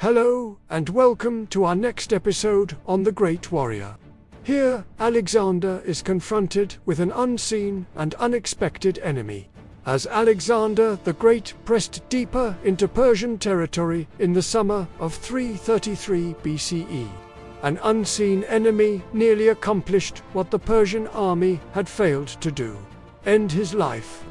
Hello, and welcome to our next episode on the Great Warrior. Here, Alexander is confronted with an unseen and unexpected enemy. As Alexander the Great pressed deeper into Persian territory in the summer of 333 BCE, an unseen enemy nearly accomplished what the Persian army had failed to do: end his life.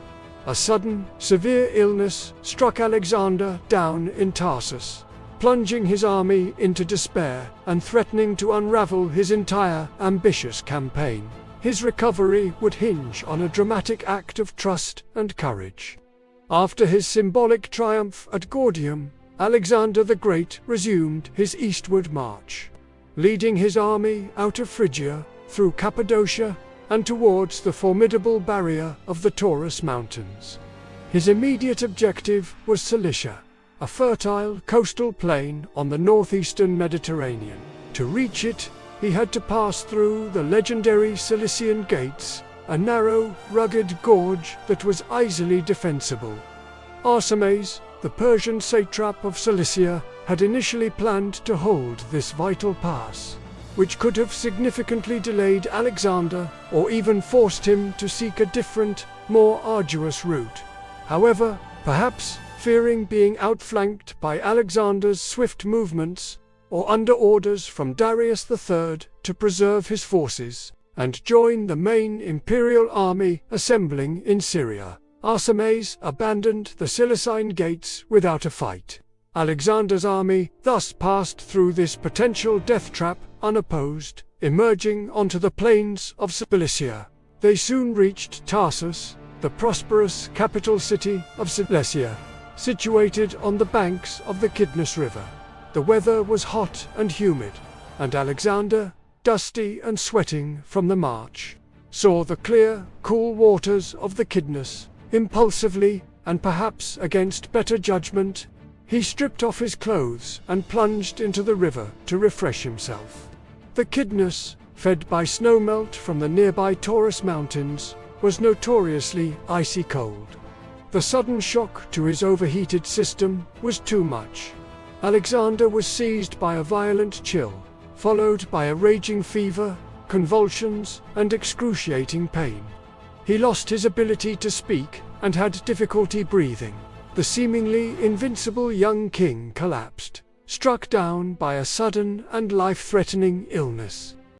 A sudden, severe illness struck Alexander down in Tarsus, plunging his army into despair and threatening to unravel his entire ambitious campaign. His recovery would hinge on a dramatic act of trust and courage. After his symbolic triumph at Gordium, Alexander the Great resumed his eastward march, leading his army out of Phrygia, through Cappadocia, and towards the formidable barrier of the Taurus Mountains. His immediate objective was Cilicia, a fertile coastal plain on the northeastern Mediterranean. To reach it, he had to pass through the legendary Cilician Gates, a narrow, rugged gorge that was easily defensible. Arsames, the Persian satrap of Cilicia, had initially planned to hold this vital pass, which could have significantly delayed Alexander or even forced him to seek a different, more arduous route. However, perhaps fearing being outflanked by Alexander's swift movements, or under orders from Darius III to preserve his forces and join the main imperial army assembling in Syria, Arsames abandoned the Cilician Gates without a fight. Alexander's army thus passed through this potential death trap unopposed, emerging onto the plains of Cilicia. They soon reached Tarsus, the prosperous capital city of Cilicia, situated on the banks of the Kidnus River. The weather was hot and humid, and Alexander, dusty and sweating from the march, saw the clear, cool waters of the Kidnus. Impulsively, and perhaps against better judgment, he stripped off his clothes and plunged into the river to refresh himself. The Kidnus, fed by snowmelt from the nearby Taurus Mountains, was notoriously icy cold. The sudden shock to his overheated system was too much. Alexander was seized by a violent chill, followed by a raging fever, convulsions, and excruciating pain. He lost his ability to speak and had difficulty breathing. The seemingly invincible young king collapsed, struck down by a sudden and life-threatening illness.